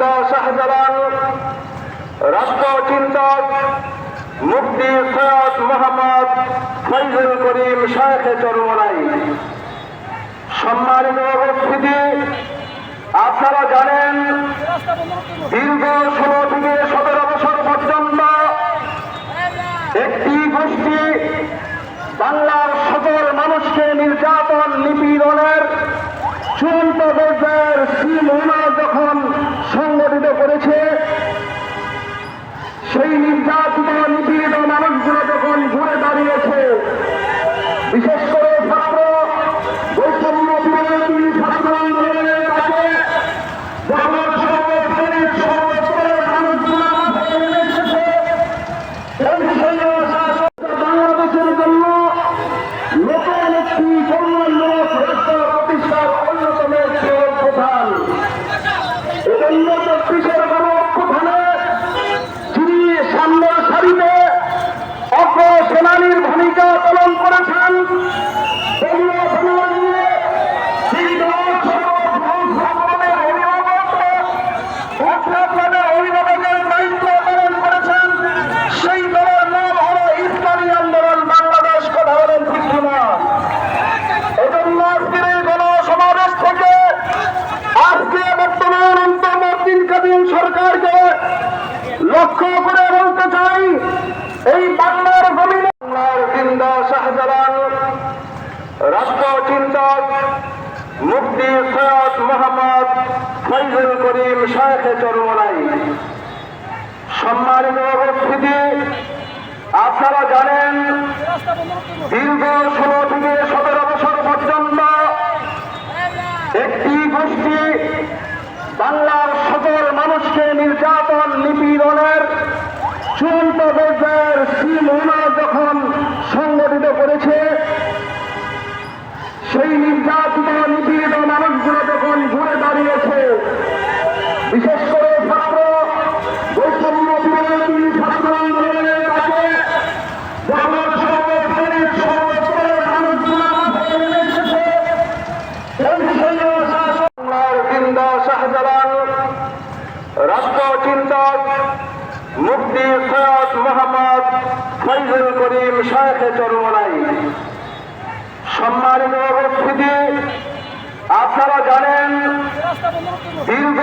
জিন্দা শাহজালাল, রাষ্ট্রচিন্তক মুফতি সৈয়দ মোহাম্মদ ফয়জুল করিম শায়েখে চরমোনাই। সম্মানিত উপস্থিতি, আপনারা জানেন দীর্ঘ 16 থেকে 17 বছর পর্যন্ত একটি গোষ্ঠী বাংলার সকল মানুষকে নির্যাতন নিপীড়নের চূড়ান্ত পর্যায়ের সীমানা যখন সংগঠিত করেছে, সেই নির্যাতিত নিপীড়িত মানুষগুলো যখন ঘুরে দাঁড়িয়েছে, বিশেষ করে ছাত্র বৈষম্য বিরোধী ছাত্র আন্দোলনের কাছে যখন সর্বশ্রেণীর সর্বস্তরের মানুষগুলো মাঠে নেমে এসেছে, বাংলাদেশের জন্য নতুন একটি কল্যাণমূলক রাষ্ট্র প্রতিষ্ঠার অন্যতম একটি প্রধান এজন্য 34-এর গণ অভ্যুত্থানে যিনি সামনের সারিতে অগ্রসেনানীর ভূমিকা পালন করেছেন, অভিভাবকের দায়িত্ব পালন করেছেন, সেই দলের নাম হল ইসলামী আন্দোলন বাংলাদেশ। কথা বলেন ঠিক কিনা? এজন্য আজকের এই গণসমাবেশ থেকে আজকে বর্তমান অন্তর্বর্তীকালীন সরকারকে লক্ষ্য করে বলতে চাই, এই বাংলার জমিনে বাংলার জিন্দা শাহজালাল, রাষ্ট্রচিন্তক মুফতি সৈয়দ মোহাম্মদ ফয়জুল করিম শায়েখে চরমোনাই। সম্মানিত উপস্থিতি, আপনারা জানেন দীর্ঘ 16 থেকে 17 বছর পর্যন্ত একটি গোষ্ঠী বাংলার সকল মানুষকে নির্যাতন নিপীড়নের চূড়ান্ত পর্যায়ের সীমানা যখন সংগঠিত করেছে, সেই নির্যাতিত নিপীড়িত মানুষগুলো যখন ঘুরে দাঁড়িয়েছে, বিশেষ করে ছাত্র বৈষম্য বিরোধী ছাত্র আন্দোলনের কাছে যখন সর্বশ্রেণীর সর্বস্তরের মানুষগুলো মাঠে নেমে এসেছে, বাংলার জিন্দা শাহজালাল, রাষ্ট্রচিন্তক মুফতি সৈয়দ মোহাম্মদ ফয়জুল করিম শায়েখে চরমোনাই। সম্মানিত উপস্থিতি, আপনারা জানেন দীর্ঘ